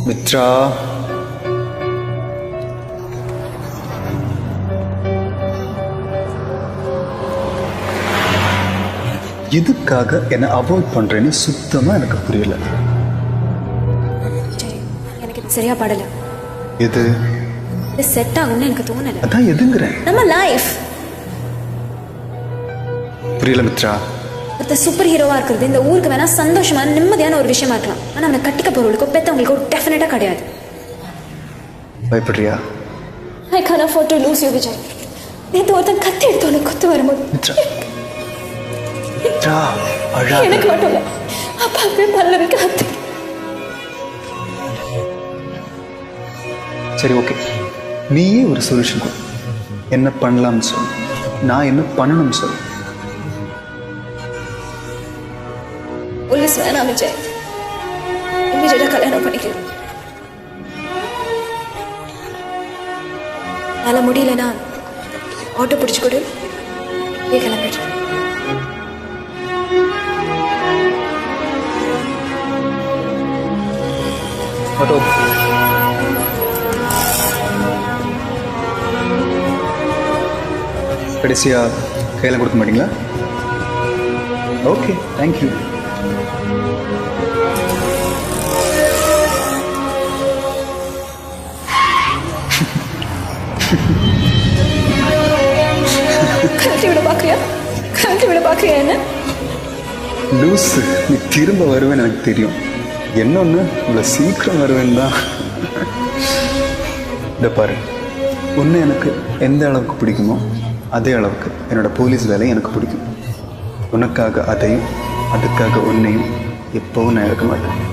மித்ரா, எதுக்காக என்னை அவாய்ட் பண்றேன்னு சுத்தமா எனக்கு புரியல. எனக்கு இது சரியா படல. எது இது செட் ஆகும்னு எனக்கு தோணல. அதான் எதுங்கிறேன். நம்ம லைஃப் புரியல மித்ரா. ஒருத்த சூப்பர் ஹீரோவா இருக்கிறது இந்த ஊருக்கு வேணா சந்தோஷமான நிம்மதியான ஒரு விஷயமா இருக்கலாம். ஆனா அவனை கட்டிக்க போறவங்களுக்கோ பெத்தவங்களுக்கோ டெஃபினட்டா கிடையாது. பயப்படுறியா? I can't afford to lose you, Vijay. நேத்து ஒருத்தன் கத்தி எடுத்தவனை குத்து வரும்போது மித்ரா, மித்ரா, அழாத. எனக்கு மட்டும் இல்ல, அப்பாவுக்கு பல்லவிக்கு அத்தை. சரி, ஓகே, நீயே ஒரு சொல்யூஷன் கொடு. என்ன பண்ணலாம்னு சொல்லு, நான் என்ன பண்ணணும்னு சொல்லு. போலீஸ் வேணாம் விஜய், இமீடியட்டா கல்யாணம் பண்ணிக்கலாம். என்னால முடியலன்னா ஆட்டோ பிடிச்சு கொடு, கிளம்பிடுறேன். ஆட்டோ கடைசியா கையில் கொடுக்க மாட்டீங்களா? Okay, thank you. கழட்டி விட பாக்குறியா? கழட்டி விட பாக்குறியா? என்ன லூஸ், நீ திரும்ப வருவேன்னு எனக்கு தெரியும். என்னொன்று இவ்வளோ சீக்கிரம் வருவேன்னு தான். இதை பாரு, ஒன்று எனக்கு எந்த அளவுக்கு பிடிக்குமோ அதே அளவுக்கு என்னோட போலீஸ் வேலையும் எனக்கு பிடிக்கும். உனக்காக அதையும் அதுக்காக உன்னையும் எப்பவும் நான் இழக்க மாட்டேன்.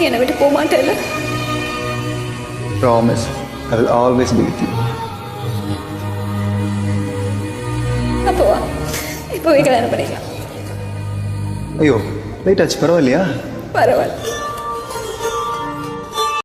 என்னை விட்டு போக மாட்டேன். Promise, I will always be with you. அப்போ வா, இப்போவே கல்யாணம் பண்ணிக்கலாம். ஐயோ, லேட் ஆச்சு, பரவாயில்லையா? பரவாயில்ல.